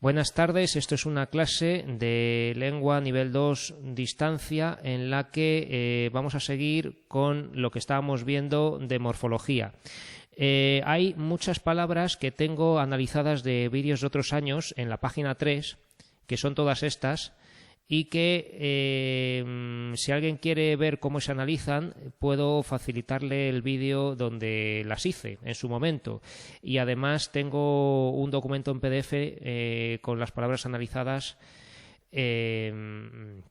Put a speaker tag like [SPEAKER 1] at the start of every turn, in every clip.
[SPEAKER 1] Buenas tardes, esto es una clase de lengua nivel 2 distancia en la que vamos a seguir con lo que estábamos viendo de morfología. Hay muchas palabras que tengo analizadas de vídeos de otros años en la página 3, que son todas estas, y que si alguien quiere ver cómo se analizan, puedo facilitarle el vídeo donde las hice en su momento. Y además tengo un documento en PDF con las palabras analizadas que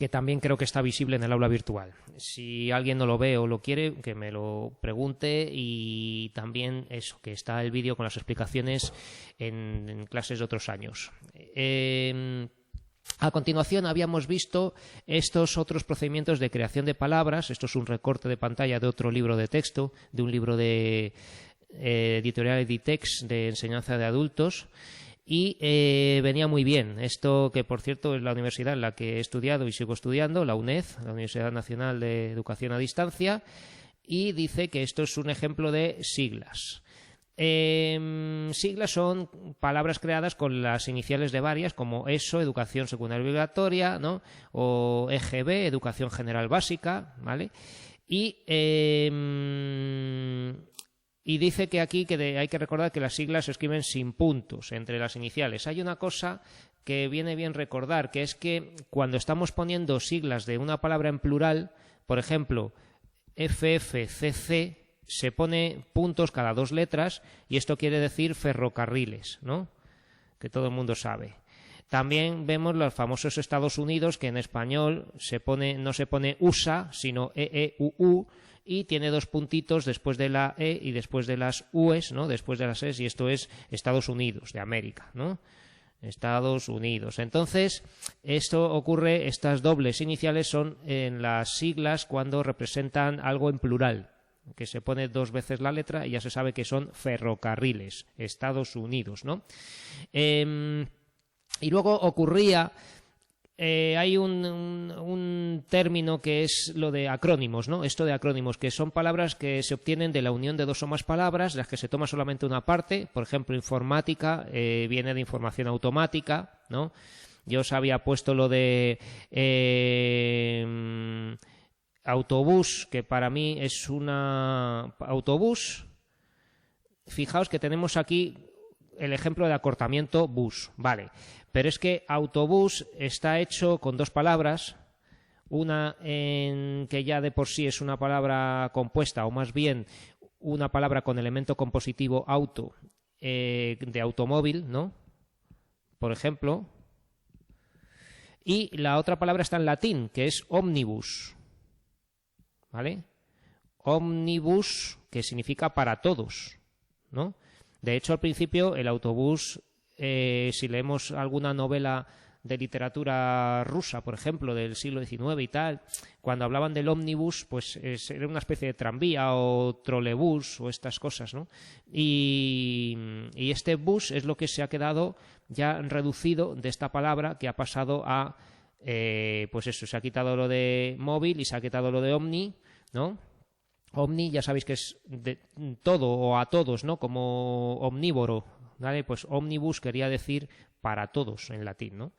[SPEAKER 1] también creo que está visible en el aula virtual. Si alguien no lo ve o lo quiere, que me lo pregunte, y también eso, que está el vídeo con las explicaciones en clases de otros años. A continuación habíamos visto estos otros procedimientos de creación de palabras. Esto es un recorte de pantalla de otro libro de texto, de un libro de editorial Editex de enseñanza de adultos, y venía muy bien. Esto, que por cierto es la universidad en la que he estudiado y sigo estudiando, la UNED, la Universidad Nacional de Educación a Distancia, y dice que esto es un ejemplo de siglas. Siglas son palabras creadas con las iniciales de varias, como ESO, Educación Secundaria Obligatoria, ¿no? O EGB, Educación General Básica, ¿vale? Y dice que aquí hay que recordar que las siglas se escriben sin puntos entre las iniciales. Hay una cosa que viene bien recordar, que es que cuando estamos poniendo siglas de una palabra en plural, por ejemplo, FFCC, se pone puntos cada dos letras, y esto quiere decir ferrocarriles, ¿no? Que todo el mundo sabe. También vemos los famosos Estados Unidos, que en español no se pone USA, sino EEUU, y tiene dos puntitos después de la E y después de las U's, ¿no? Después de las E's, y esto es Estados Unidos de América, ¿no? Estados Unidos. Entonces, estas dobles iniciales son en las siglas cuando representan algo en plural, que se pone dos veces la letra y ya se sabe que son ferrocarriles, Estados Unidos, ¿no? Y luego ocurría, hay un término que es lo de acrónimos, ¿no? Esto de acrónimos, que son palabras que se obtienen de la unión de dos o más palabras, de las que se toma solamente una parte. Por ejemplo, informática viene de información automática, ¿no? Yo os había puesto lo de autobús, que para mí es autobús. Fijaos que tenemos aquí el ejemplo de acortamiento bus, vale, pero es que autobús está hecho con dos palabras, una que ya de por sí es una palabra compuesta, o más bien una palabra con elemento compositivo auto, de automóvil, ¿no? Por ejemplo, y la otra palabra está en latín, que es omnibus, ¿vale? Omnibus, que significa para todos, ¿no? De hecho, al principio, el autobús, si leemos alguna novela de literatura rusa, por ejemplo, del siglo XIX y tal, cuando hablaban del ómnibus, pues era una especie de tranvía o trolebús o estas cosas, ¿no? Y este bus es lo que se ha quedado ya reducido de esta palabra, que ha pasado a, pues eso, se ha quitado lo de móvil y se ha quitado lo de omni, ¿no? Omni, ya sabéis que es de todo o a todos, ¿no? Como omnívoro, ¿vale? Pues omnibus quería decir para todos en latín, ¿no?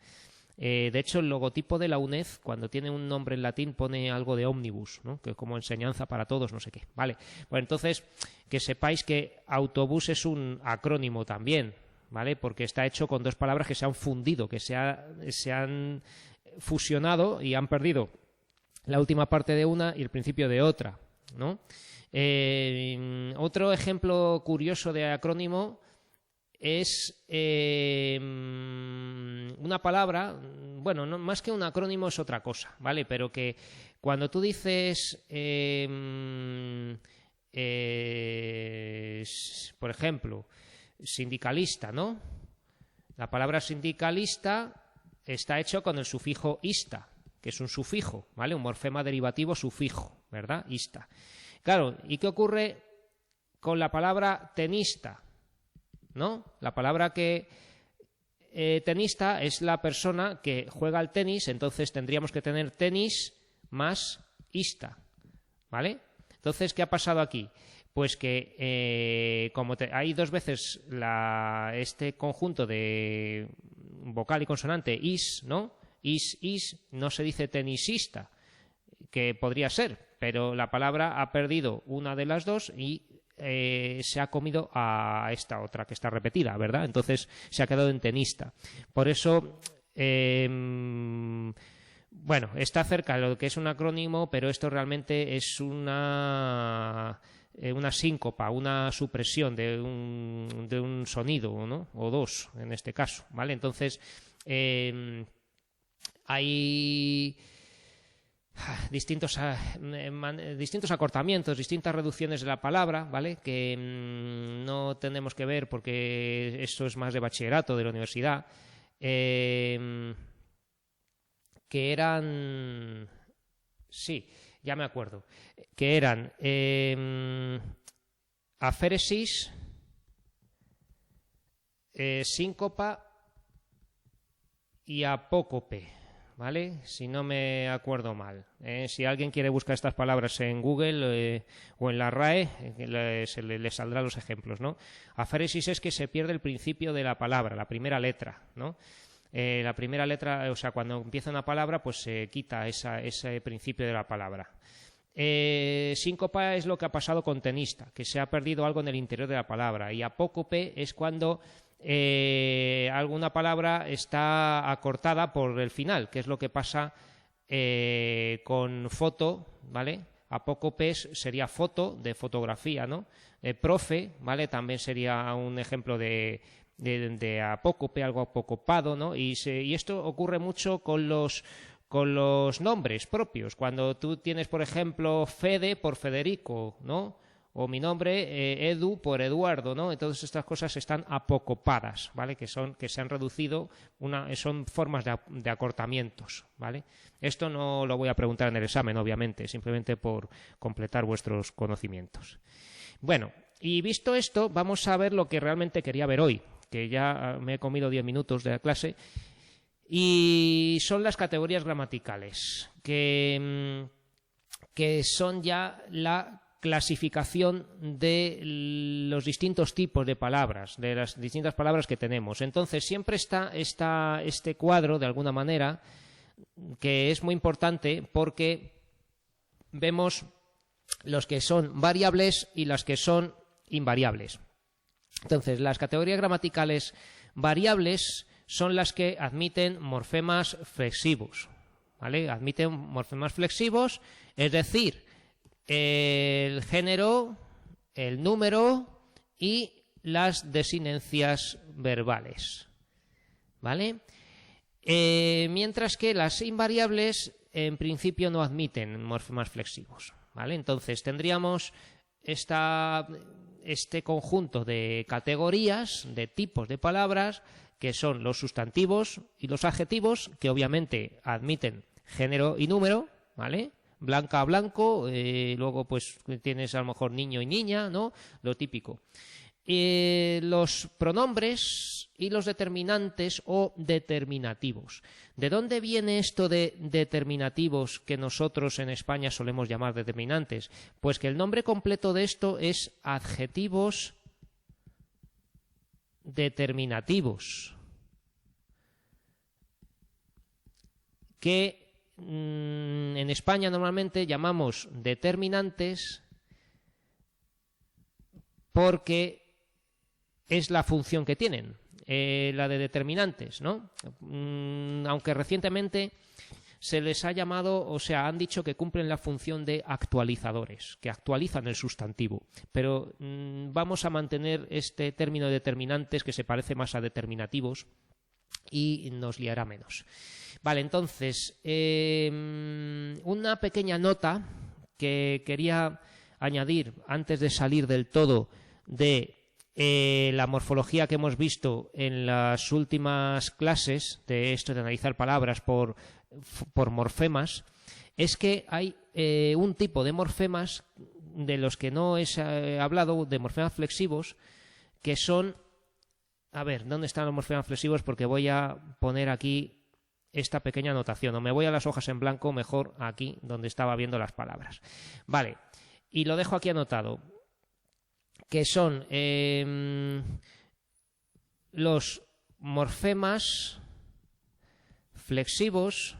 [SPEAKER 1] De hecho, el logotipo de la UNED, cuando tiene un nombre en latín, pone algo de omnibus, ¿no? Que es como enseñanza para todos, no sé qué, ¿vale? Pues entonces, que sepáis que autobús es un acrónimo también, ¿vale? Porque está hecho con dos palabras que se han fundido, que se han fusionado y han perdido la última parte de una y el principio de otra, ¿no? Otro ejemplo curioso de acrónimo es una palabra, bueno, no, más que un acrónimo es otra cosa, ¿vale? Pero que cuando tú dices, por ejemplo, sindicalista, ¿no? La palabra sindicalista está hecho con el sufijo ista, que es un sufijo, ¿vale? Un morfema derivativo sufijo, ¿verdad? Ista. Claro, ¿y qué ocurre con la palabra tenista? ¿No? La palabra que tenista es la persona que juega al tenis, entonces tendríamos que tener tenis más ista, ¿vale? Entonces, ¿qué ha pasado aquí? Pues que como hay dos veces este conjunto de vocal y consonante is, ¿no? Is, no se dice tenisista, que podría ser, pero la palabra ha perdido una de las dos y se ha comido a esta otra que está repetida, ¿verdad? Entonces se ha quedado en tenista. Por eso, bueno, está cerca de lo que es un acrónimo, pero esto realmente es una síncopa, una supresión de un sonido, ¿no? O dos, en este caso, ¿vale? Entonces, hay distintos acortamientos, distintas reducciones de la palabra, ¿vale? Que no tenemos que ver porque esto es más de bachillerato, de la universidad, que eran... Sí, ya me acuerdo. Que eran aféresis, síncopa y apócope, ¿vale? Si no me acuerdo mal. Si alguien quiere buscar estas palabras en Google o en la RAE, le saldrán los ejemplos, ¿no? Aféresis es que se pierde el principio de la palabra, la primera letra, ¿no? La primera letra, o sea, cuando empieza una palabra, pues se quita ese principio de la palabra. Síncopa es lo que ha pasado con tenista, que se ha perdido algo en el interior de la palabra, y apócope es cuando alguna palabra está acortada por el final, que es lo que pasa con foto, ¿vale? Apócope sería foto, de fotografía, ¿no? Profe, ¿vale? También sería un ejemplo de apócope, algo apocopado, ¿no? Y esto ocurre mucho con los nombres propios. Cuando tú tienes, por ejemplo, Fede por Federico, ¿no? O mi nombre, Edu por Eduardo, ¿no? Entonces estas cosas están apocopadas, ¿vale? Que se han reducido, son formas de acortamientos, ¿vale? Esto no lo voy a preguntar en el examen, obviamente, simplemente por completar vuestros conocimientos. Bueno, y visto esto, vamos a ver lo que realmente quería ver hoy, que ya me he comido 10 minutos de la clase, y son las categorías gramaticales, que son ya la clasificación de los distintos tipos de palabras, de las distintas palabras que tenemos. Entonces siempre está este cuadro, de alguna manera, que es muy importante porque vemos los que son variables y las que son invariables. Entonces, las categorías gramaticales variables son las que admiten morfemas flexivos, ¿vale? Admiten morfemas flexivos, es decir, el género, el número y las desinencias verbales, ¿vale? Mientras que las invariables en principio no admiten morfemas flexivos, ¿vale? Entonces tendríamos este conjunto de categorías, de tipos de palabras, que son los sustantivos y los adjetivos, que obviamente admiten género y número, ¿vale? Blanca, blanco, luego pues tienes a lo mejor niño y niña, ¿no? Lo típico. Los pronombres y los determinantes o determinativos. ¿De dónde viene esto de determinativos que nosotros en España solemos llamar determinantes? Pues que el nombre completo de esto es adjetivos determinativos, que en España normalmente llamamos determinantes porque es la función que tienen, la de determinantes, ¿no? Aunque recientemente se les ha llamado, o sea, han dicho que cumplen la función de actualizadores, que actualizan el sustantivo, pero vamos a mantener este término de determinantes que se parece más a determinativos y nos liará menos. Vale, entonces, una pequeña nota que quería añadir antes de salir del todo de la morfología que hemos visto en las últimas clases de esto de analizar palabras por morfemas, es que hay un tipo de morfemas de los que no he hablado, de morfemas flexivos, que son... A ver, ¿dónde están los morfemas flexivos? Porque voy a poner aquí esta pequeña anotación, o me voy a las hojas en blanco, mejor aquí donde estaba viendo las palabras. Vale, y lo dejo aquí anotado. que son los morfemas flexivos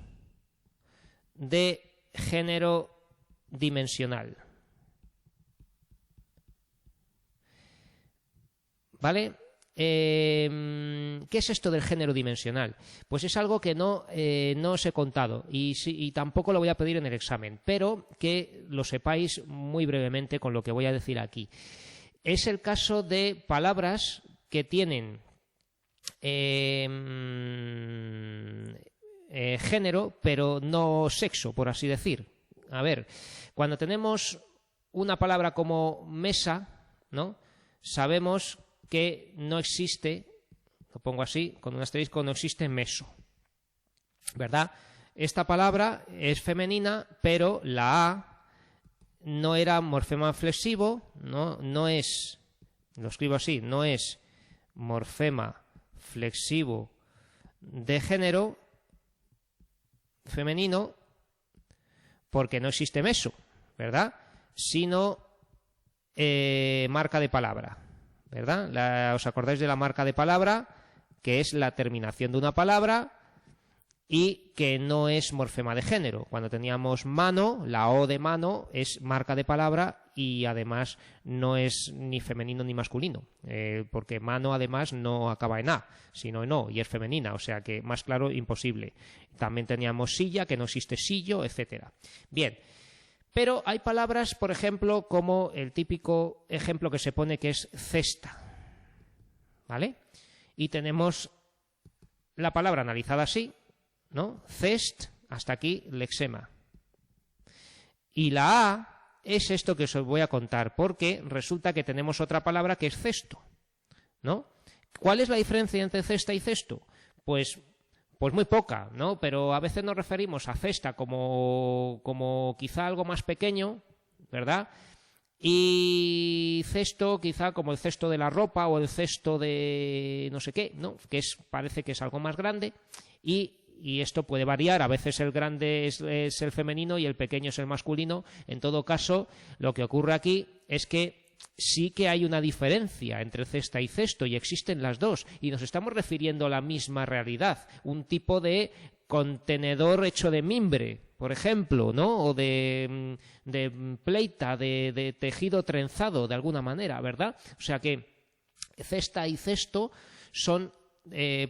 [SPEAKER 1] de género dimensional. ¿Vale? ¿Qué es esto del género dimensional? Pues es algo que no os he contado y tampoco lo voy a pedir en el examen, pero que lo sepáis muy brevemente con lo que voy a decir aquí. Es el caso de palabras que tienen género, pero no sexo, por así decir. A ver, cuando tenemos una palabra como mesa, ¿no? Sabemos que no existe, lo pongo así, con un asterisco, no existe meso, ¿verdad? Esta palabra es femenina, pero la A no era morfema flexivo, no es, lo escribo así, no es morfema flexivo de género femenino, porque no existe meso, ¿verdad? Sino marca de palabra, ¿verdad? ¿Os acordáis de la marca de palabra? Que es la terminación de una palabra y que no es morfema de género. Cuando teníamos mano, la O de mano es marca de palabra y además no es ni femenino ni masculino, porque mano además no acaba en A, sino en O y es femenina, o sea que más claro imposible. También teníamos silla, que no existe sillo, etcétera. Bien. Pero hay palabras, por ejemplo, como el típico ejemplo que se pone que es cesta, ¿vale? Y tenemos la palabra analizada así, ¿no? Cest, hasta aquí, lexema. Y la A es esto que os voy a contar, porque resulta que tenemos otra palabra que es cesto, ¿no? ¿Cuál es la diferencia entre cesta y cesto? Pues muy poca, ¿no? Pero a veces nos referimos a cesta como quizá algo más pequeño, ¿verdad? Y cesto quizá como el cesto de la ropa o el cesto de no sé qué, ¿no? Que parece que es algo más grande y esto puede variar. A veces el grande es el femenino y el pequeño es el masculino. En todo caso, lo que ocurre aquí es que sí que hay una diferencia entre cesta y cesto y existen las dos y nos estamos refiriendo a la misma realidad, un tipo de contenedor hecho de mimbre, por ejemplo, ¿no? O de pleita, de tejido trenzado de alguna manera, ¿verdad? O sea que cesta y cesto son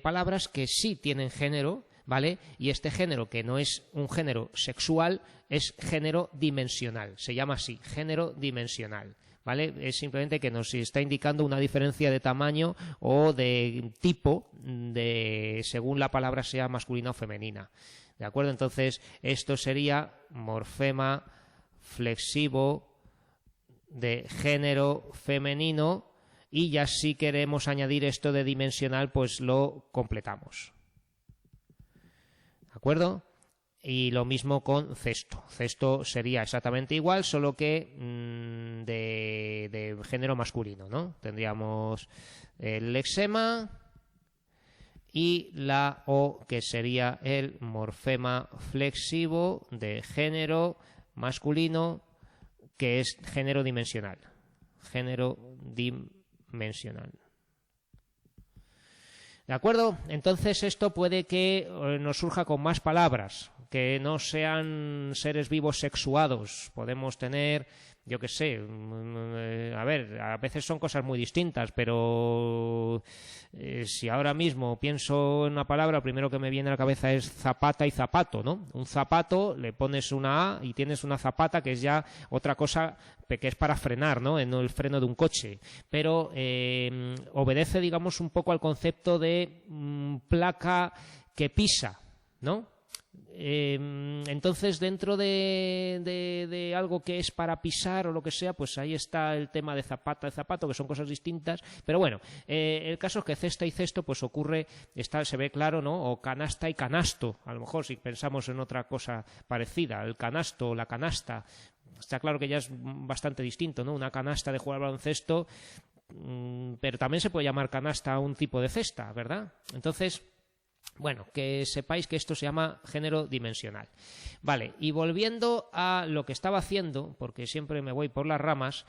[SPEAKER 1] palabras que sí tienen género, ¿vale? Y este género, que no es un género sexual, es género dimensional, se llama así, género dimensional. ¿Vale? Es simplemente que nos está indicando una diferencia de tamaño o de tipo según la palabra sea masculina o femenina. ¿De acuerdo? Entonces, esto sería morfema flexivo de género femenino y ya si queremos añadir esto de dimensional, pues lo completamos. ¿De acuerdo? Y lo mismo con cesto. Cesto sería exactamente igual, solo que de género masculino, ¿no? Tendríamos el lexema y la O, que sería el morfema flexivo de género masculino, que es género dimensional. Género dimensional. ¿De acuerdo? Entonces esto puede que nos surja con más palabras, que no sean seres vivos sexuados. Podemos tener, yo qué sé, a ver, a veces son cosas muy distintas, pero si ahora mismo pienso en una palabra, lo primero que me viene a la cabeza es zapata y zapato, ¿no? Un zapato, le pones una A y tienes una zapata, que es ya otra cosa que es para frenar, ¿no? En el freno de un coche, pero obedece, digamos, un poco al concepto de placa que pisa, ¿no? Entonces, dentro de algo que es para pisar o lo que sea, pues ahí está el tema de zapata y zapato, que son cosas distintas, pero bueno, el caso es que cesta y cesto pues ocurre, se ve claro, ¿no? O canasta y canasto, a lo mejor si pensamos en otra cosa parecida, el canasto o la canasta, está claro que ya es bastante distinto, ¿no? Una canasta de jugar al baloncesto, pero también se puede llamar canasta a un tipo de cesta, ¿verdad? Entonces, bueno, que sepáis que esto se llama género dimensional. Vale, y volviendo a lo que estaba haciendo, porque siempre me voy por las ramas,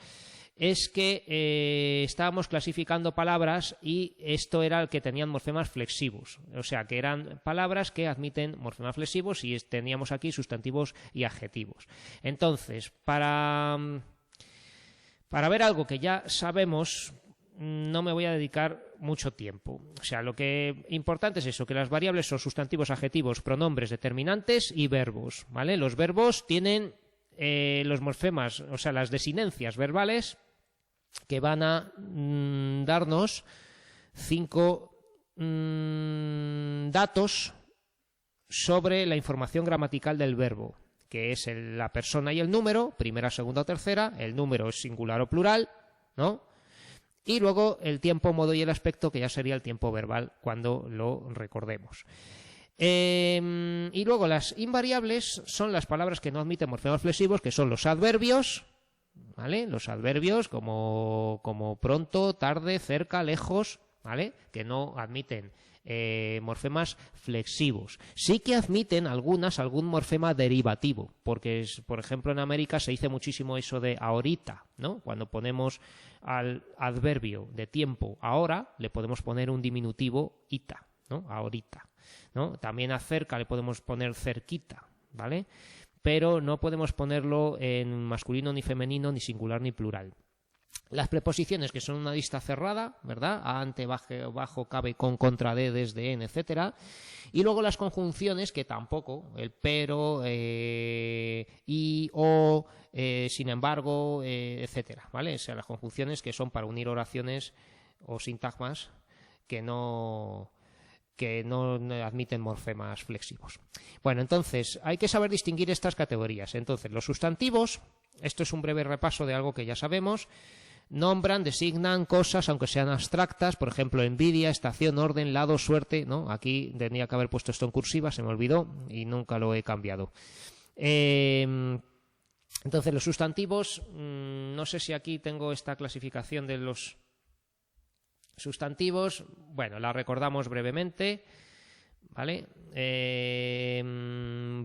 [SPEAKER 1] es que estábamos clasificando palabras y esto era el que tenían morfemas flexivos. O sea, que eran palabras que admiten morfemas flexivos y teníamos aquí sustantivos y adjetivos. Entonces, para ver algo que ya sabemos, no me voy a dedicar mucho tiempo. O sea, lo que importante es eso, que las variables son sustantivos, adjetivos, pronombres, determinantes y verbos, ¿vale? Los verbos tienen los morfemas, o sea, las desinencias verbales que van a darnos 5 datos sobre la información gramatical del verbo, que es la persona y el número, primera, segunda o tercera, el número es singular o plural, ¿no? Y luego el tiempo, modo y el aspecto, que ya sería el tiempo verbal cuando lo recordemos. Y luego las invariables son las palabras que no admiten morfemas flexivos, que son los adverbios, ¿vale? Los adverbios como pronto, tarde, cerca, lejos, ¿vale? Que no admiten morfemas flexivos. Sí que admiten algún morfema derivativo, porque por ejemplo en América se dice muchísimo eso de ahorita, ¿no? Cuando ponemos al adverbio de tiempo ahora, le podemos poner un diminutivo ita, ¿no? Ahorita, ¿no? También a cerca le podemos poner cerquita, ¿vale? Pero no podemos ponerlo en masculino ni femenino, ni singular ni plural. Las preposiciones, que son una lista cerrada, ¿verdad? A, ante, bajo, cabe, con, contra, de, desde, en, etcétera. Y luego las conjunciones, que tampoco, el pero, y, o, sin embargo, etcétera, ¿vale? O sea, las conjunciones que son para unir oraciones o sintagmas que no admiten morfemas flexivos. Bueno, entonces, hay que saber distinguir estas categorías. Entonces, los sustantivos, esto es un breve repaso de algo que ya sabemos, nombran, designan cosas, aunque sean abstractas, por ejemplo, envidia, estación, orden, lado, suerte, ¿no? Aquí tendría que haber puesto esto en cursiva, se me olvidó y nunca lo he cambiado. Entonces, los sustantivos, no sé si aquí tengo esta clasificación de los sustantivos, bueno, la recordamos brevemente, ¿vale?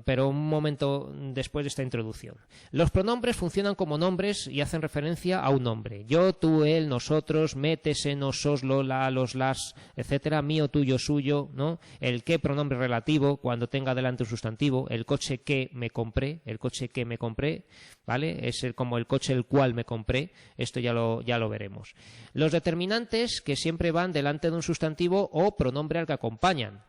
[SPEAKER 1] Pero un momento después de esta introducción. Los pronombres funcionan como nombres y hacen referencia a un nombre. Yo, tú, él, nosotros, métese, nosos, lo, la, los, las, etcétera, mío, tuyo, suyo, ¿no? El qué, pronombre relativo, cuando tenga delante un sustantivo. El coche que me compré, ¿vale? Es como el coche el cual me compré. Esto ya lo veremos. Los determinantes, que siempre van delante de un sustantivo o pronombre al que acompañan.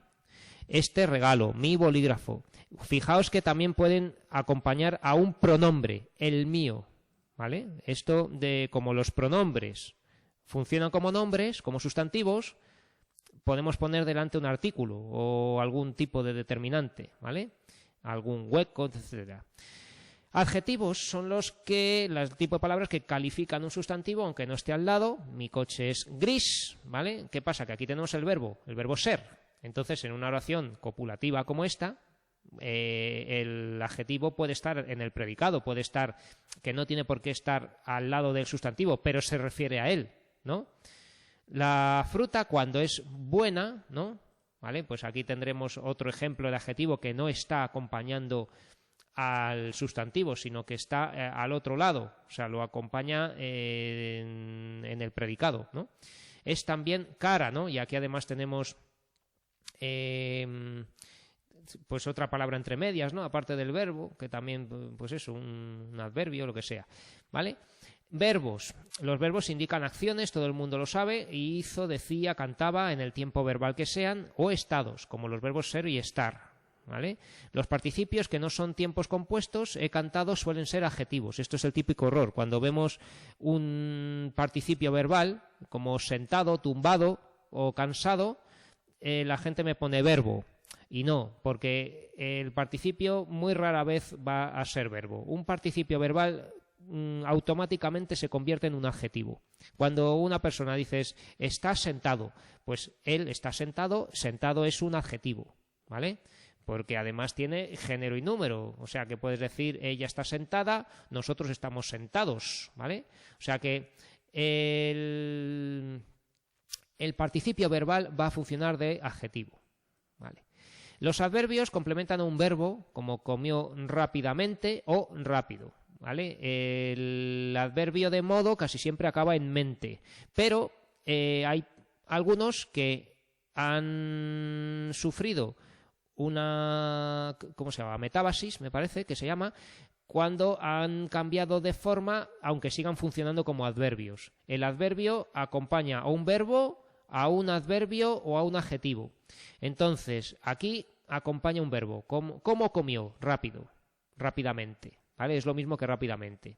[SPEAKER 1] Este regalo, mi bolígrafo. Fijaos que también pueden acompañar a un pronombre, el mío, ¿vale? Esto de como los pronombres funcionan como nombres, como sustantivos, podemos poner delante un artículo o algún tipo de determinante, ¿vale? Algún hueco, etcétera. Adjetivos son el tipo de palabras que califican un sustantivo aunque no esté al lado. Mi coche es gris, ¿vale? ¿Qué pasa? Que aquí tenemos el verbo ser. Entonces, en una oración copulativa como esta, el adjetivo puede estar en el predicado, puede estar, que no tiene por qué estar al lado del sustantivo, pero se refiere a él, ¿no? La fruta, cuando es buena, ¿no? ¿Vale? Pues aquí tendremos otro ejemplo de adjetivo que no está acompañando al sustantivo, sino que está al otro lado, o sea, lo acompaña en el predicado, ¿no? Es también cara, ¿no? Y aquí además tenemos pues otra palabra entre medias, ¿no? Aparte del verbo, que también, pues eso, un adverbio, lo que sea, ¿vale? Verbos. Los verbos indican acciones, todo el mundo lo sabe, hizo, decía, cantaba, en el tiempo verbal que sean, o estados, como los verbos ser y estar, ¿vale? Los participios que no son tiempos compuestos, he cantado, suelen ser adjetivos. Esto es el típico error. Cuando vemos un participio verbal, como sentado, tumbado o cansado, la gente me pone verbo y no, porque el participio muy rara vez va a ser verbo. Un participio verbal automáticamente se convierte en un adjetivo. Cuando una persona dices está sentado, pues él está sentado, sentado es un adjetivo, ¿vale? Porque además tiene género y número, o sea que puedes decir ella está sentada, nosotros estamos sentados, ¿vale? O sea que el participio verbal va a funcionar de adjetivo, ¿vale? Los adverbios complementan a un verbo, como comió rápidamente o rápido. ¿vale? El adverbio de modo casi siempre acaba en mente, pero hay algunos que han sufrido una, ¿cómo se llama? Metábasis, me parece que se llama, cuando han cambiado de forma, aunque sigan funcionando como adverbios. El adverbio acompaña a un verbo, a un adverbio o a un adjetivo. Entonces, aquí acompaña un verbo. ¿Cómo comió? Rápido, rápidamente, ¿vale? Es lo mismo que rápidamente.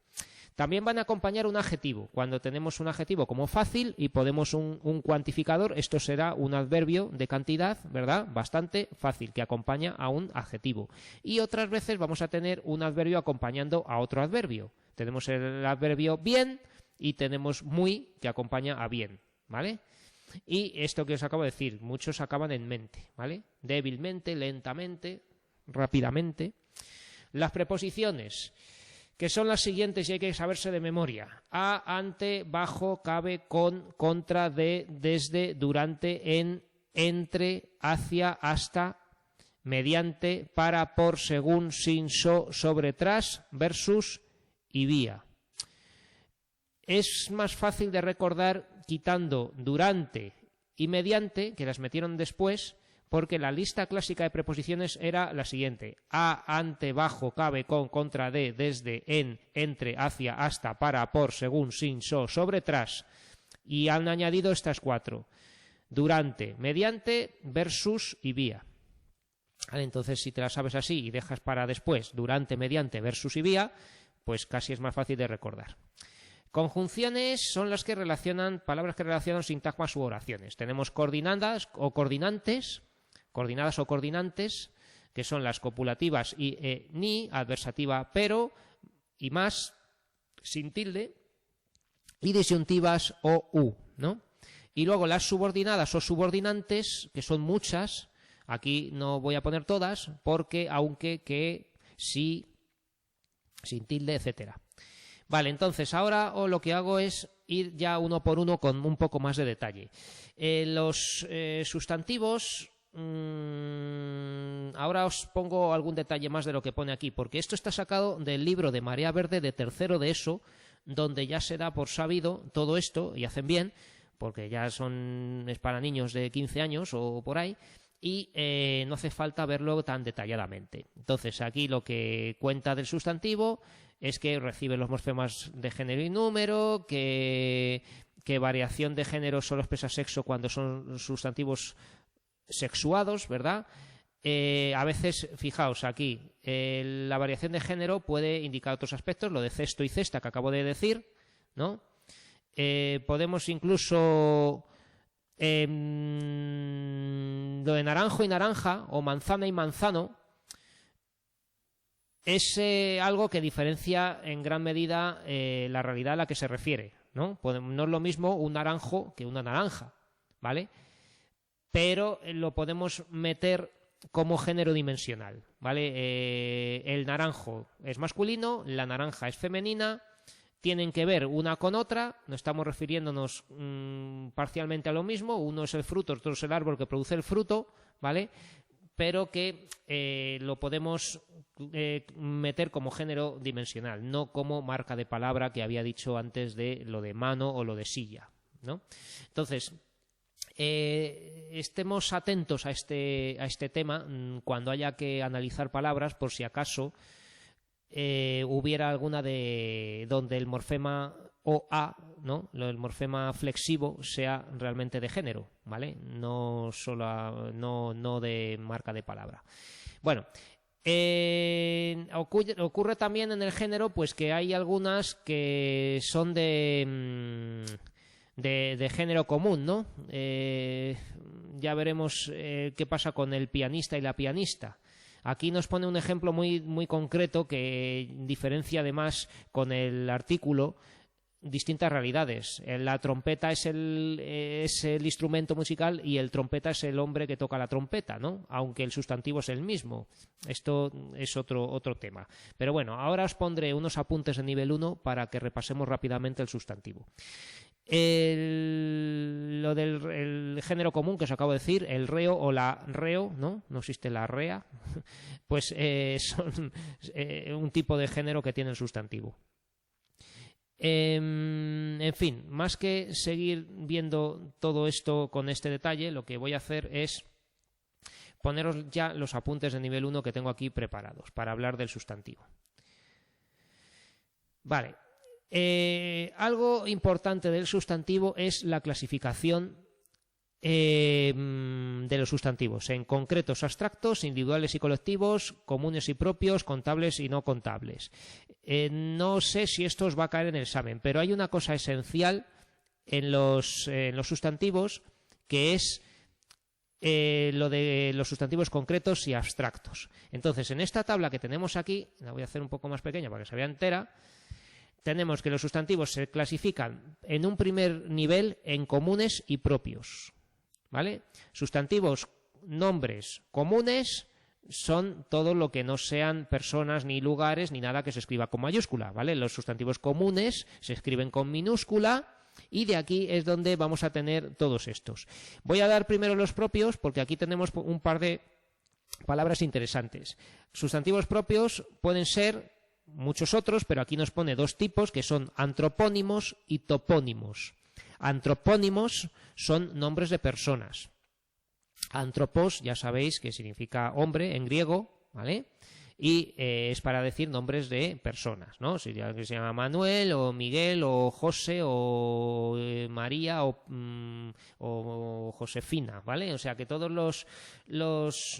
[SPEAKER 1] También van a acompañar un adjetivo. Cuando tenemos un adjetivo como fácil y podemos un cuantificador, esto será un adverbio de cantidad, ¿verdad? Bastante fácil, que acompaña a un adjetivo. Y otras veces vamos a tener un adverbio acompañando a otro adverbio. Tenemos el adverbio bien y tenemos muy, que acompaña a bien, ¿vale? Y esto que os acabo de decir, muchos acaban en mente, ¿vale? Débilmente, lentamente, rápidamente. Las preposiciones, que son las siguientes y hay que saberse de memoria. A, ante, bajo, cabe, con, contra, de, desde, durante, en, entre, hacia, hasta, mediante, para, por, según, sin, sobre, tras, versus y vía. Es más fácil de recordar quitando durante y mediante, que las metieron después, porque la lista clásica de preposiciones era la siguiente: a, ante, bajo, cabe, con, contra, de, desde, en, entre, hacia, hasta, para, por, según, sin, sobre, tras. Y han añadido estas 4: durante, mediante, versus y vía. Vale, entonces, si te las sabes así y dejas para después durante, mediante, versus y vía, pues casi es más fácil de recordar. Conjunciones son las que relacionan, palabras que relacionan sintagmas u oraciones. Tenemos coordinadas o coordinantes, coordinadas o coordinantes, que son las copulativas y ni, adversativa pero y más, sin tilde, y disyuntivas o u, ¿no? Y luego las subordinadas o subordinantes, que son muchas, aquí no voy a poner todas, porque, aunque, que, sí, sin tilde, etcétera. Vale, entonces ahora lo que hago es ir ya uno por uno con un poco más de detalle. Los sustantivos, ahora os pongo algún detalle más de lo que pone aquí, porque esto está sacado del libro de Marea Verde de tercero de ESO, donde ya se da por sabido todo esto, y hacen bien, porque ya es para niños de 15 años o por ahí, y no hace falta verlo tan detalladamente. Entonces, aquí lo que cuenta del sustantivo es que recibe los morfemas de género y número, que variación de género solo expresa sexo cuando son sustantivos sexuados, ¿verdad? A veces, fijaos aquí, la variación de género puede indicar otros aspectos, lo de cesto y cesta que acabo de decir, ¿no? Podemos incluso lo de naranjo y naranja o manzana y manzano es algo que diferencia en gran medida la realidad a la que se refiere, ¿no? No es lo mismo un naranjo que una naranja, ¿vale? Pero lo podemos meter como género dimensional, ¿vale? El naranjo es masculino, la naranja es femenina, tienen que ver una con otra, no estamos refiriéndonos parcialmente a lo mismo, uno es el fruto, otro es el árbol que produce el fruto, ¿vale? Pero que lo podemos meter como género dimensional, no como marca de palabra que había dicho antes de lo de mano o lo de silla, ¿no? Entonces, estemos atentos a este tema cuando haya que analizar palabras, por si acaso hubiera alguna donde el morfema OA, ¿no? El morfema flexivo sea realmente de género, ¿vale? No de marca de palabra. Bueno, ocurre también en el género pues que hay algunas que son de género común, ¿no? Ya veremos qué pasa con el pianista y la pianista. Aquí nos pone un ejemplo muy, muy concreto que diferencia además con el artículo distintas realidades. La trompeta es el instrumento musical y el trompeta es el hombre que toca la trompeta, ¿no? Aunque el sustantivo es el mismo. Esto es otro tema. Pero bueno, ahora os pondré unos apuntes de nivel 1 para que repasemos rápidamente el sustantivo. Lo del género común que os acabo de decir, el reo o la reo, ¿no? No existe la rea, pues son un tipo de género que tiene el sustantivo. En fin, más que seguir viendo todo esto con este detalle, lo que voy a hacer es poneros ya los apuntes de nivel 1 que tengo aquí preparados para hablar del sustantivo. Vale, algo importante del sustantivo es la clasificación de los sustantivos en concretos, abstractos, individuales y colectivos, comunes y propios, contables y no contables. No sé si esto os va a caer en el examen, pero hay una cosa esencial en los sustantivos, que es lo de los sustantivos concretos y abstractos. Entonces, en esta tabla que tenemos aquí, la voy a hacer un poco más pequeña para que se vea entera, tenemos que los sustantivos se clasifican en un primer nivel en comunes y propios, ¿vale? Sustantivos, nombres comunes son todo lo que no sean personas ni lugares ni nada que se escriba con mayúscula, ¿vale? Los sustantivos comunes se escriben con minúscula y de aquí es donde vamos a tener todos estos. Voy a dar primero los propios porque aquí tenemos un par de palabras interesantes. Sustantivos propios pueden ser muchos otros, pero aquí nos pone dos tipos que son antropónimos y topónimos. Antropónimos son nombres de personas. Antropos, ya sabéis que significa hombre en griego, ¿vale? Y es para decir nombres de personas, ¿no? Si alguien se llama Manuel o Miguel o José o María o Josefina, ¿vale? O sea que todos los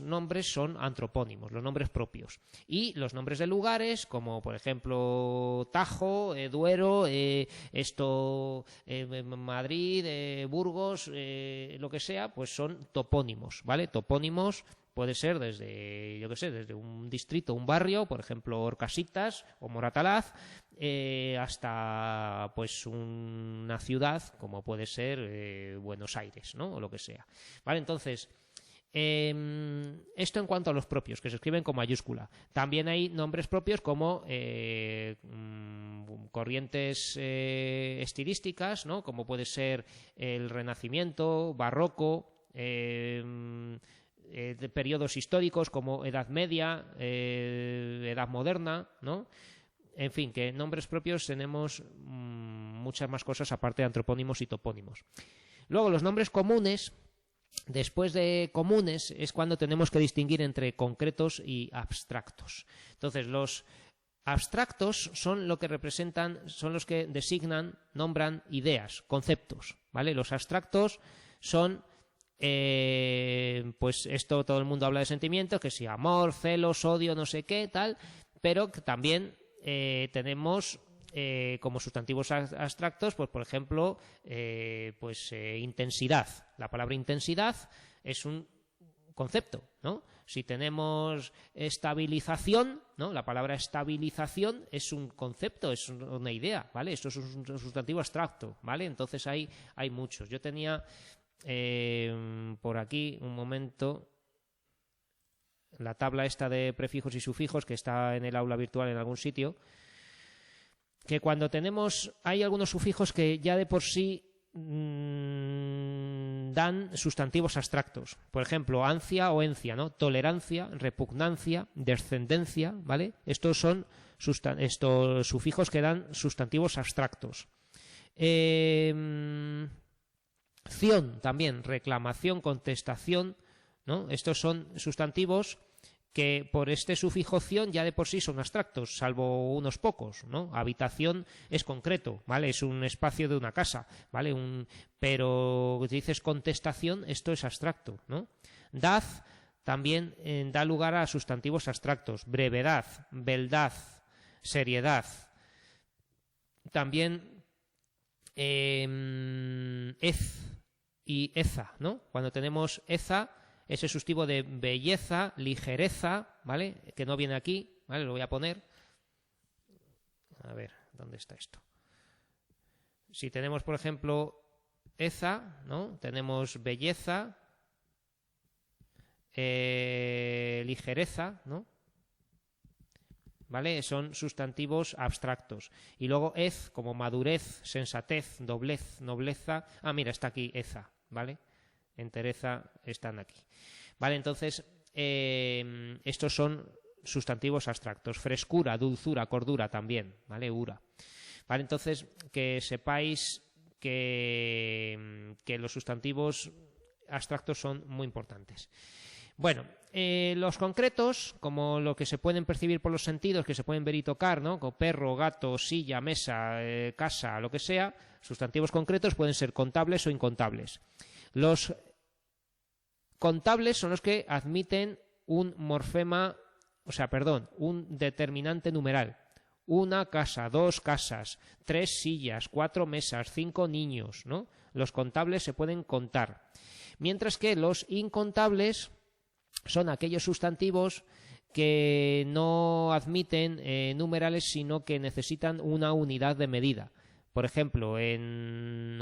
[SPEAKER 1] nombres son antropónimos, los nombres propios. Y los nombres de lugares, como por ejemplo Tajo, Duero, Madrid, Burgos, lo que sea, pues son topónimos, ¿vale? Topónimos puede ser desde, yo qué sé, desde un distrito, un barrio, por ejemplo, Orcasitas o Moratalaz, hasta pues una ciudad, como puede ser Buenos Aires, ¿no? O lo que sea. Vale, entonces, esto en cuanto a los propios, que se escriben con mayúscula. También hay nombres propios como corrientes estilísticas, ¿no? Como puede ser el Renacimiento, Barroco, de periodos históricos como Edad Media, Edad Moderna, ¿no? En fin, que nombres propios tenemos muchas más cosas aparte de antropónimos y topónimos. Luego, los nombres comunes, después de comunes, es cuando tenemos que distinguir entre concretos y abstractos. Entonces, los abstractos son lo que representan, son los que designan, nombran ideas, conceptos, ¿vale? Los abstractos son pues esto, todo el mundo habla de sentimientos, que si amor, celos, odio, no sé qué, tal, pero también tenemos como sustantivos abstractos, pues por ejemplo, intensidad. La palabra intensidad es un concepto, ¿no? Si tenemos estabilización, ¿no? La palabra estabilización es un concepto, es una idea, ¿vale? Esto es un sustantivo abstracto, ¿vale? Entonces hay muchos. Yo tenía por aquí un momento la tabla esta de prefijos y sufijos que está en el aula virtual en algún sitio, que cuando hay algunos sufijos que ya de por sí dan sustantivos abstractos, por ejemplo ancia o encia, ¿no? Tolerancia, repugnancia, descendencia, ¿vale? Estos son estos sufijos que dan sustantivos abstractos. Ción también, reclamación, contestación, ¿no? Estos son sustantivos que por este sufijo ción ya de por sí son abstractos, salvo unos pocos, ¿no? Habitación es concreto, ¿vale? Es un espacio de una casa, ¿vale? Pero si dices contestación, esto es abstracto, ¿no? Daz también da lugar a sustantivos abstractos, brevedad, beldad, seriedad. También y eza, ¿no? Cuando tenemos eza, ese sustantivo de belleza, ligereza, ¿vale? Que no viene aquí, ¿vale? Lo voy a poner. A ver, ¿dónde está esto? Si tenemos, por ejemplo, eza, ¿no? Tenemos belleza, ligereza, ¿no? ¿Vale? Son sustantivos abstractos. Y luego ez, como madurez, sensatez, doblez, nobleza. Ah, mira, está aquí eza, ¿vale? Entereza están aquí. Vale, entonces estos son sustantivos abstractos. Frescura, dulzura, cordura también, ¿vale? Ura. Vale, entonces, que sepáis que los sustantivos abstractos son muy importantes. Bueno, los concretos, como lo que se pueden percibir por los sentidos, que se pueden ver y tocar, ¿no? Como perro, gato, silla, mesa, casa, lo que sea, sustantivos concretos pueden ser contables o incontables. Los contables son los que admiten un morfema, un determinante numeral. 1 casa, 2 casas, 3 sillas, 4 mesas, 5 niños, ¿no? Los contables se pueden contar. Mientras que los incontables son aquellos sustantivos que no admiten numerales, sino que necesitan una unidad de medida. Por ejemplo, en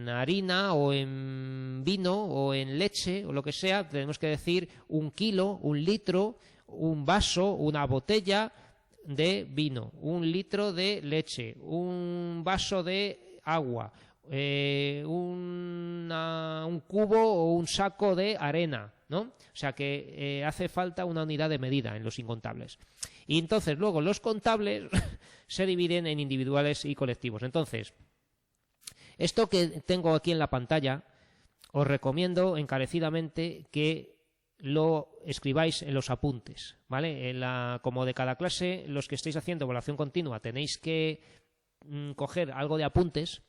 [SPEAKER 1] harina o en vino o en leche o lo que sea, tenemos que decir 1 kilo, 1 litro, un vaso, una botella de vino, 1 litro de leche, un vaso de agua, un cubo o un saco de arena, ¿no? O sea que hace falta una unidad de medida en los incontables. Y entonces luego los contables se dividen en individuales y colectivos. Entonces, esto que tengo aquí en la pantalla, os recomiendo encarecidamente que lo escribáis en los apuntes, ¿vale? Como de cada clase, los que estáis haciendo evaluación continua tenéis que coger algo de apuntes.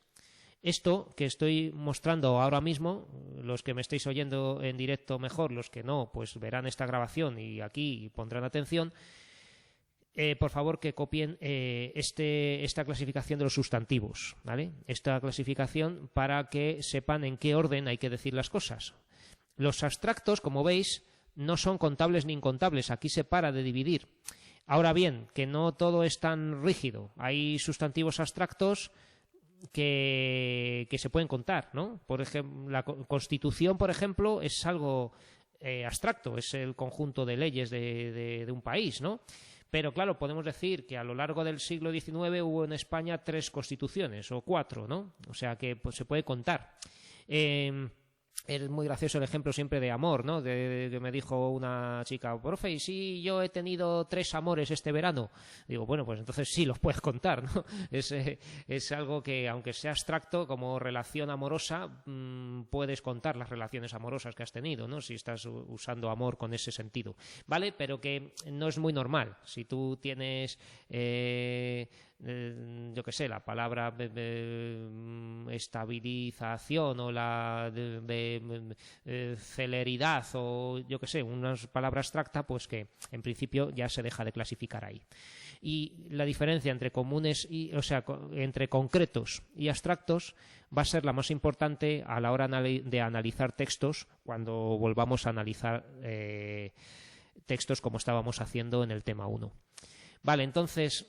[SPEAKER 1] Esto que estoy mostrando ahora mismo, los que me estáis oyendo en directo mejor, los que no, pues verán esta grabación y aquí pondrán atención. Por favor, que copien esta clasificación de los sustantivos, ¿vale? Esta clasificación para que sepan en qué orden hay que decir las cosas. Los abstractos, como veis, no son contables ni incontables. Aquí se para de dividir. Ahora bien, que no todo es tan rígido. Hay sustantivos abstractos que se pueden contar, ¿no? Por ejemplo, la Constitución, por ejemplo, es algo abstracto. Es el conjunto de leyes de un país, ¿no? Pero claro, podemos decir que a lo largo del siglo XIX hubo en España 3 constituciones o 4, ¿no? O sea que pues, se puede contar. Es muy gracioso el ejemplo siempre de amor, ¿no? Que me dijo una chica, profe, ¿y si yo he tenido 3 amores este verano? Digo, bueno, pues entonces sí los puedes contar, ¿no? Es algo que, aunque sea abstracto, como relación amorosa, puedes contar las relaciones amorosas que has tenido, ¿no? Si estás usando amor con ese sentido, ¿vale? Pero que no es muy normal. Si tú tienes... yo qué sé, la palabra estabilización o la celeridad o yo qué sé, una palabra abstracta, pues que en principio ya se deja de clasificar ahí. Y la diferencia entre comunes entre concretos y abstractos va a ser la más importante a la hora de analizar textos cuando volvamos a analizar textos como estábamos haciendo en el tema 1. Vale, entonces...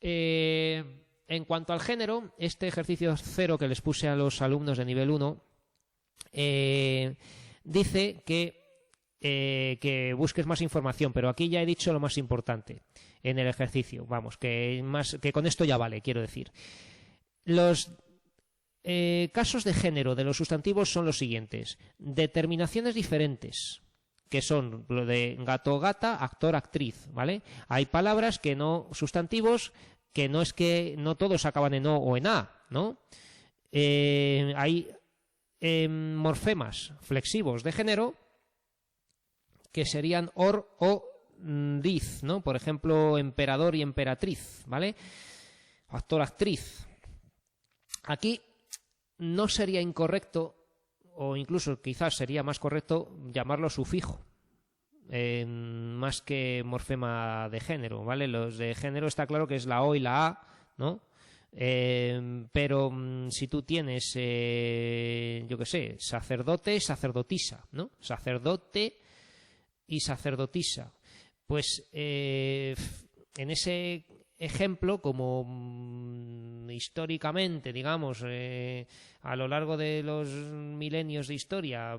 [SPEAKER 1] en cuanto al género, este ejercicio 0 que les puse a los alumnos de nivel 1 dice que busques más información, pero aquí ya he dicho lo más importante en el ejercicio. Vamos, que con esto ya vale, quiero decir. Los casos de género de los sustantivos son los siguientes: determinaciones diferentes, que son lo de gato, gata, actor, actriz, ¿vale? Hay palabras que no, sustantivos, que no todos acaban en o o en a, ¿no? Hay morfemas flexivos de género que serían or o diz, ¿no? Por ejemplo, emperador y emperatriz, ¿vale? Actor, actriz. Aquí no sería incorrecto, o incluso quizás sería más correcto llamarlo sufijo, más que morfema de género, ¿vale? Los de género está claro que es la O y la A, ¿no? Pero si tú tienes, yo qué sé, sacerdote, sacerdotisa, ¿no? Sacerdote y sacerdotisa, pues en ese ejemplo, como históricamente, digamos, a lo largo de los milenios de historia,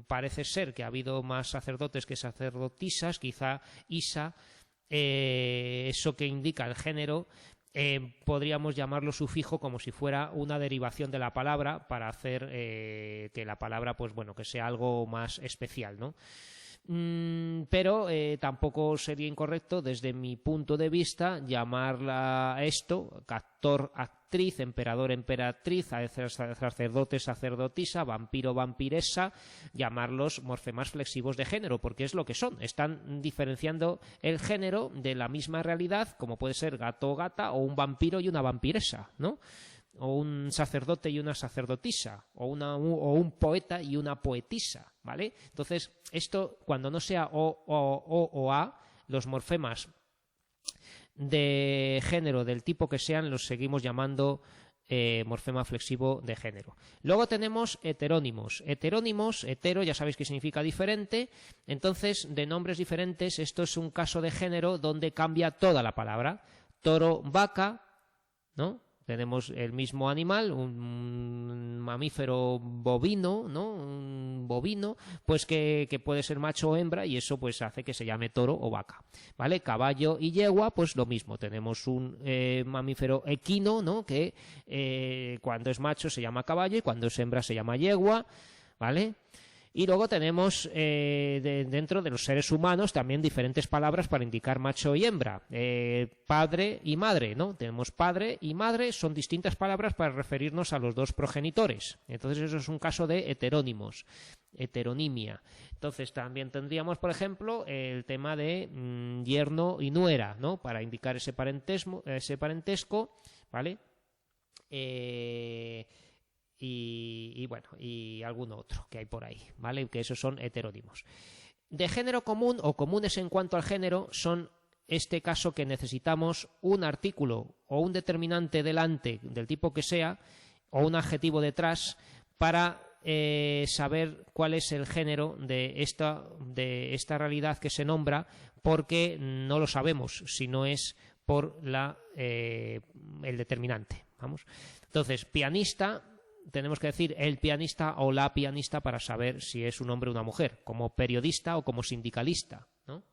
[SPEAKER 1] parece ser que ha habido más sacerdotes que sacerdotisas, quizá Isa, eso que indica el género, podríamos llamarlo sufijo como si fuera una derivación de la palabra para hacer que la palabra, pues bueno, que sea algo más especial, ¿no? Pero tampoco sería incorrecto desde mi punto de vista llamarla esto actor, actriz, emperador, emperatriz, sacerdote, sacerdotisa, vampiro, vampiresa, llamarlos morfemas flexivos de género, porque es lo que son, están diferenciando el género de la misma realidad, como puede ser gato o gata, o un vampiro y una vampiresa, ¿no? O un sacerdote y una sacerdotisa, o un poeta y una poetisa, ¿vale? Entonces, esto, cuando no sea o a, los morfemas de género del tipo que sean, los seguimos llamando morfema flexivo de género. Luego tenemos heterónimos. Heterónimos, hetero, ya sabéis que significa diferente, entonces, de nombres diferentes, esto es un caso de género donde cambia toda la palabra. Toro, vaca, ¿no? Tenemos el mismo animal, un mamífero bovino, ¿no? Un bovino, pues que puede ser macho o hembra, y eso pues hace que se llame toro o vaca, ¿vale? Caballo y yegua, pues lo mismo. Tenemos un mamífero equino, ¿no? Que cuando es macho se llama caballo y cuando es hembra se llama yegua, ¿vale? Y luego tenemos dentro de los seres humanos también diferentes palabras para indicar macho y hembra. Padre y madre, ¿no? Tenemos padre y madre, son distintas palabras para referirnos a los dos progenitores. Entonces eso es un caso de heterónimos, heteronimia. Entonces también tendríamos, por ejemplo, el tema de yerno y nuera, ¿no? Para indicar ese parentesco, ¿vale? Y bueno, y algún otro que hay por ahí, ¿vale? Que esos son heterónimos. De género común o comunes en cuanto al género son este caso que necesitamos un artículo o un determinante delante del tipo que sea o un adjetivo detrás para saber cuál es el género de esta realidad que se nombra, porque no lo sabemos si no es por el determinante. Vamos. Entonces, pianista, tenemos que decir el pianista o la pianista para saber si es un hombre o una mujer, como periodista o como sindicalista, ¿no?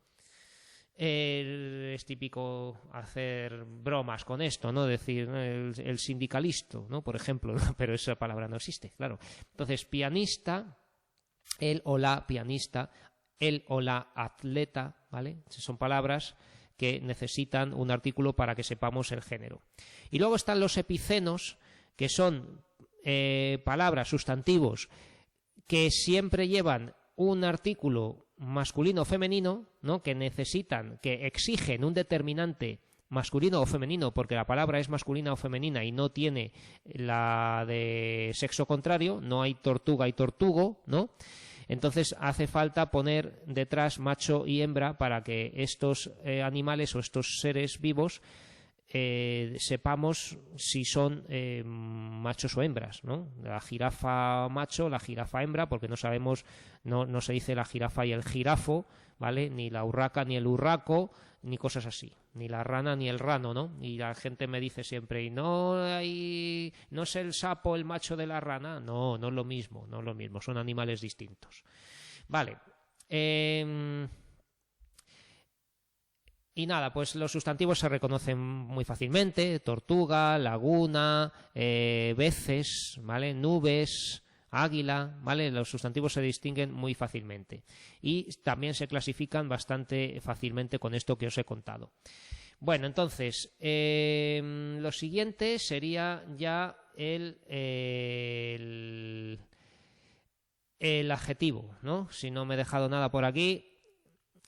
[SPEAKER 1] Es típico hacer bromas con esto, ¿no? Decir el sindicalista, ¿no? Por ejemplo, pero esa palabra no existe, claro. Entonces, pianista, el o la pianista, el o la atleta, ¿vale? Son palabras que necesitan un artículo para que sepamos el género. Y luego están los epicenos, que son palabras, sustantivos, que siempre llevan un artículo masculino o femenino, ¿no? Que exigen un determinante masculino o femenino, porque la palabra es masculina o femenina y no tiene la de sexo contrario, no hay tortuga y tortugo, ¿no? Entonces hace falta poner detrás macho y hembra para que estos animales o estos seres vivos sepamos si son machos o hembras, ¿no? La jirafa macho, la jirafa hembra, porque no sabemos, no se dice la jirafa y el jirafo, ¿vale? Ni la urraca ni el urraco, ni cosas así, ni la rana ni el rano, ¿no? Y la gente me dice siempre, y no es el sapo el macho de la rana, no es lo mismo, son animales distintos. Vale. Y nada, pues los sustantivos se reconocen muy fácilmente: tortuga, laguna, veces, ¿vale? Nubes, águila, ¿vale? Los sustantivos se distinguen muy fácilmente y también se clasifican bastante fácilmente con esto que os he contado. Bueno, entonces, lo siguiente sería ya el adjetivo, ¿no? Si no me he dejado nada por aquí.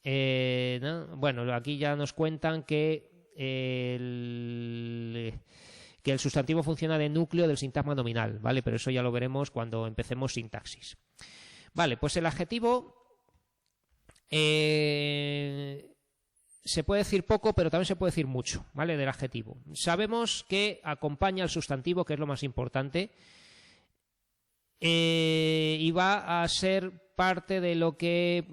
[SPEAKER 1] ¿No? Bueno, aquí ya nos cuentan que el sustantivo funciona de núcleo del sintagma nominal, ¿vale? Pero eso ya lo veremos cuando empecemos sintaxis. Vale, pues el adjetivo se puede decir poco, pero también se puede decir mucho, ¿vale? Del adjetivo. Sabemos que acompaña al sustantivo, que es lo más importante, y va a ser parte de lo que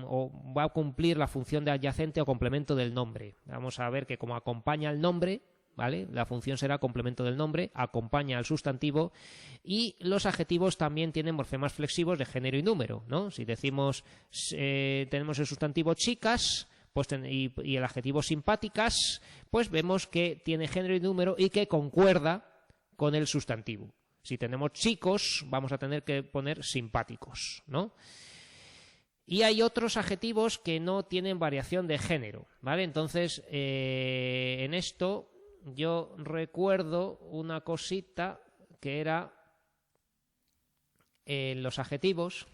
[SPEAKER 1] o va a cumplir la función de adyacente o complemento del nombre. Vamos a ver que como acompaña al nombre, ¿vale? La función será complemento del nombre, acompaña al sustantivo, y los adjetivos también tienen morfemas flexivos de género y número, ¿no? Si decimos tenemos el sustantivo chicas, pues y el adjetivo simpáticas, pues vemos que tiene género y número y que concuerda con el sustantivo. Si tenemos chicos, vamos a tener que poner simpáticos, ¿no? Y hay otros adjetivos que no tienen variación de género, ¿vale? Entonces, en esto yo recuerdo una cosita que era en los adjetivos.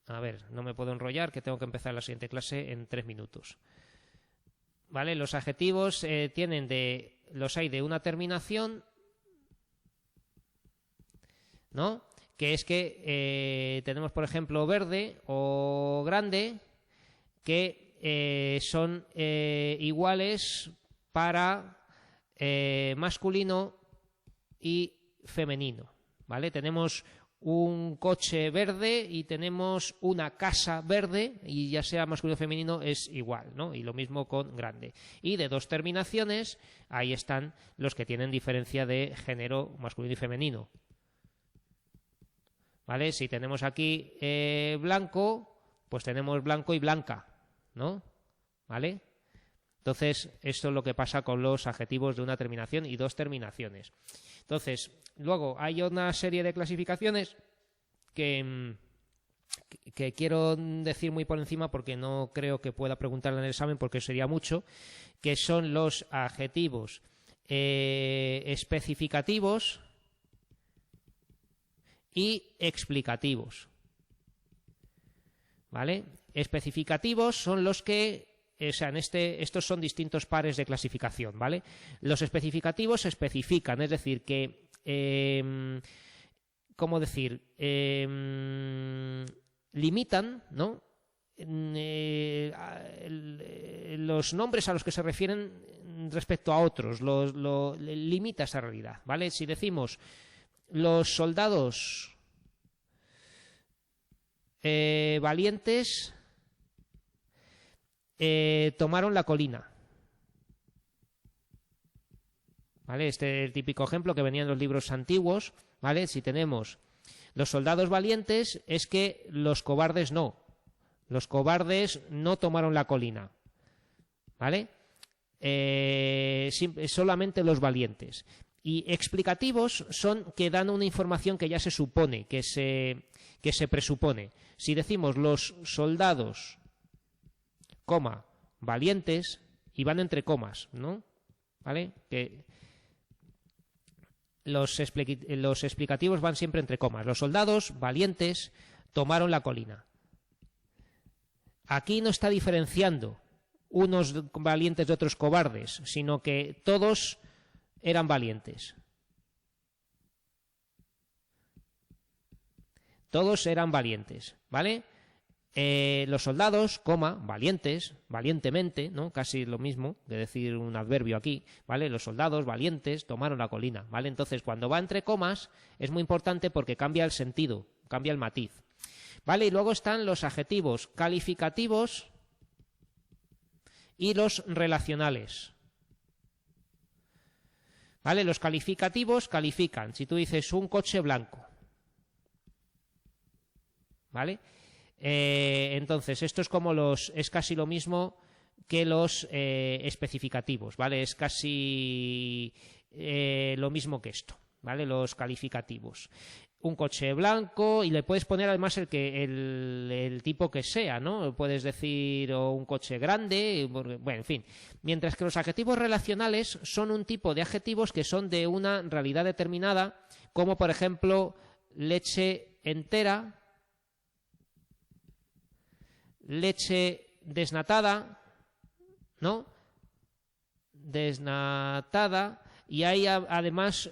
[SPEAKER 1] A ver, no me puedo enrollar, que tengo que empezar la siguiente clase en 3 minutos. ¿Vale? Los adjetivos los hay de una terminación, ¿no? Que es que tenemos, por ejemplo, verde o grande, que son iguales para masculino y femenino, ¿vale? Tenemos un coche verde y tenemos una casa verde, y ya sea masculino o femenino es igual, ¿no? Y lo mismo con grande. Y de 2 terminaciones, ahí están los que tienen diferencia de género masculino y femenino. ¿Vale? Si tenemos aquí blanco, pues tenemos blanco y blanca, ¿no? ¿Vale? Entonces, esto es lo que pasa con los adjetivos de una terminación y 2 terminaciones. Entonces, luego hay una serie de clasificaciones que quiero decir muy por encima porque no creo que pueda preguntarla en el examen porque sería mucho, que son los adjetivos especificativos y explicativos. ¿Vale? Especificativos son los que, o sea, estos son distintos pares de clasificación, ¿vale? Los especificativos especifican, es decir, que, ¿cómo decir? Limitan, ¿no? Los nombres a los que se refieren respecto a otros, limita esa realidad, ¿vale? Si decimos los soldados valientes tomaron la colina, ¿vale? Este es el típico ejemplo que venía en los libros antiguos, ¿vale? Si tenemos los soldados valientes, es que los cobardes no tomaron la colina, ¿vale? Solamente los valientes. Y explicativos son que dan una información que ya se supone, que se presupone. Si decimos los soldados, coma, valientes, y van entre comas, ¿no? ¿Vale? Que los explicativos van siempre entre comas. Los soldados valientes tomaron la colina. Aquí no está diferenciando unos valientes de otros cobardes, sino que todos eran valientes. Todos eran valientes, ¿vale? Los soldados, coma, valientes, valientemente, ¿no? Casi lo mismo de decir un adverbio aquí, ¿vale? Los soldados valientes tomaron la colina, ¿vale? Entonces, cuando va entre comas es muy importante porque cambia el sentido, cambia el matiz, ¿vale? Y luego están los adjetivos calificativos y los relacionales. ¿Vale? Los calificativos califican. Si tú dices un coche blanco, ¿vale? Entonces, esto es casi lo mismo que los especificativos, ¿vale? Es casi lo mismo que esto, ¿vale? Los calificativos. Un coche blanco, y le puedes poner además el tipo que sea, ¿no? Puedes decir o un coche grande, bueno, en fin. Mientras que los adjetivos relacionales son un tipo de adjetivos que son de una realidad determinada, como por ejemplo leche entera, leche desnatada, ¿no? Desnatada. Y hay además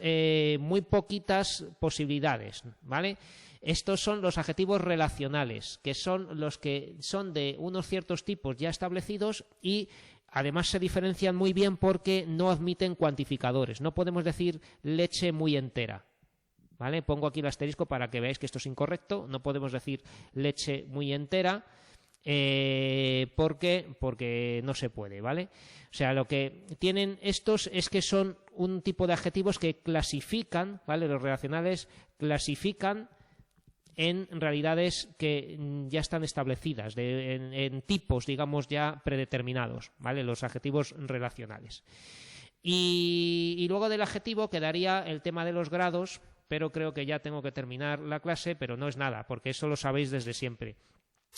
[SPEAKER 1] muy poquitas posibilidades, ¿vale? Estos son los adjetivos relacionales, que son los que son de unos ciertos tipos ya establecidos y además se diferencian muy bien porque no admiten cuantificadores. No podemos decir leche muy entera, ¿vale? Pongo aquí el asterisco para que veáis que esto es incorrecto. No podemos decir leche muy entera. Porque no se puede, ¿vale? O sea, lo que tienen estos es que son un tipo de adjetivos que clasifican, ¿vale? Los relacionales clasifican en realidades que ya están establecidas, en tipos, digamos, ya predeterminados, ¿vale? Los adjetivos relacionales. Y luego del adjetivo quedaría el tema de los grados, pero creo que ya tengo que terminar la clase, pero no es nada, porque eso lo sabéis desde siempre.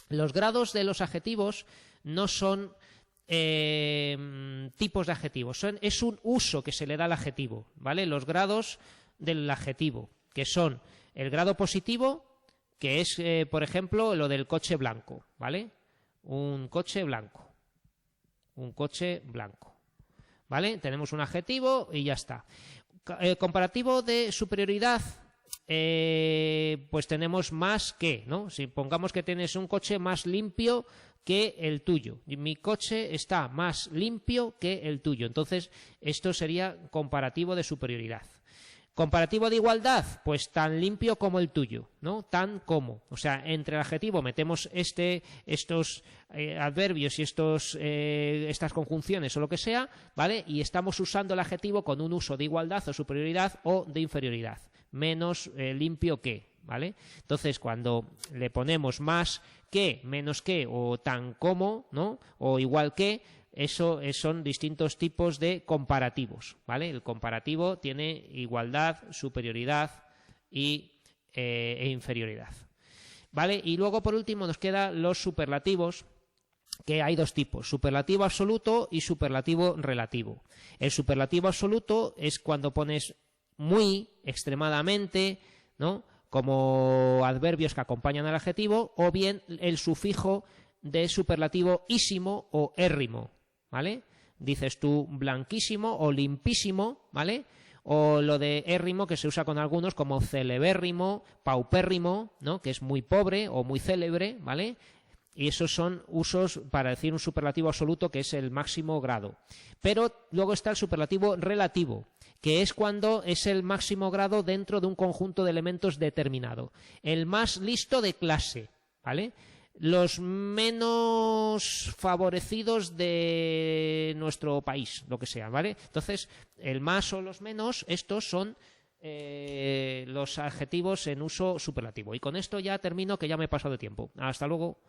[SPEAKER 1] Los grados de los adjetivos no son tipos de adjetivos, es un uso que se le da al adjetivo, ¿vale? Los grados del adjetivo, que son el grado positivo, que es, por ejemplo, lo del coche blanco, ¿vale? Un coche blanco. Un coche blanco. ¿Vale? Tenemos un adjetivo y ya está. Comparativo de superioridad, pues tenemos más que, ¿no? Si pongamos que tienes un coche más limpio que el tuyo. Mi coche está más limpio que el tuyo. Entonces, esto sería comparativo de superioridad. Comparativo de igualdad, pues tan limpio como el tuyo, ¿no? Tan como. O sea, entre el adjetivo metemos estos adverbios y estas conjunciones o lo que sea, ¿vale? Y estamos usando el adjetivo con un uso de igualdad o superioridad o de inferioridad. Menos limpio que, ¿vale? Entonces, cuando le ponemos más que, menos que o tan como, ¿no? O igual que, eso son distintos tipos de comparativos, ¿vale? El comparativo tiene igualdad, superioridad e inferioridad, ¿vale? Y luego, por último, nos quedan los superlativos, que hay dos tipos, superlativo absoluto y superlativo relativo. El superlativo absoluto es cuando pones muy, extremadamente, ¿no? Como adverbios que acompañan al adjetivo, o bien el sufijo de superlativo ísimo o érrimo, ¿vale? Dices tú blanquísimo o limpísimo, ¿vale? O lo de érrimo que se usa con algunos como celebérrimo, paupérrimo, ¿no? Que es muy pobre o muy célebre, ¿vale? Y esos son usos para decir un superlativo absoluto, que es el máximo grado. Pero luego está el superlativo relativo, que es cuando es el máximo grado dentro de un conjunto de elementos determinado. El más listo de clase, ¿vale? Los menos favorecidos de nuestro país, lo que sea, ¿vale? Entonces, el más o los menos, estos son los adjetivos en uso superlativo. Y con esto ya termino, que ya me he pasado de tiempo. Hasta luego.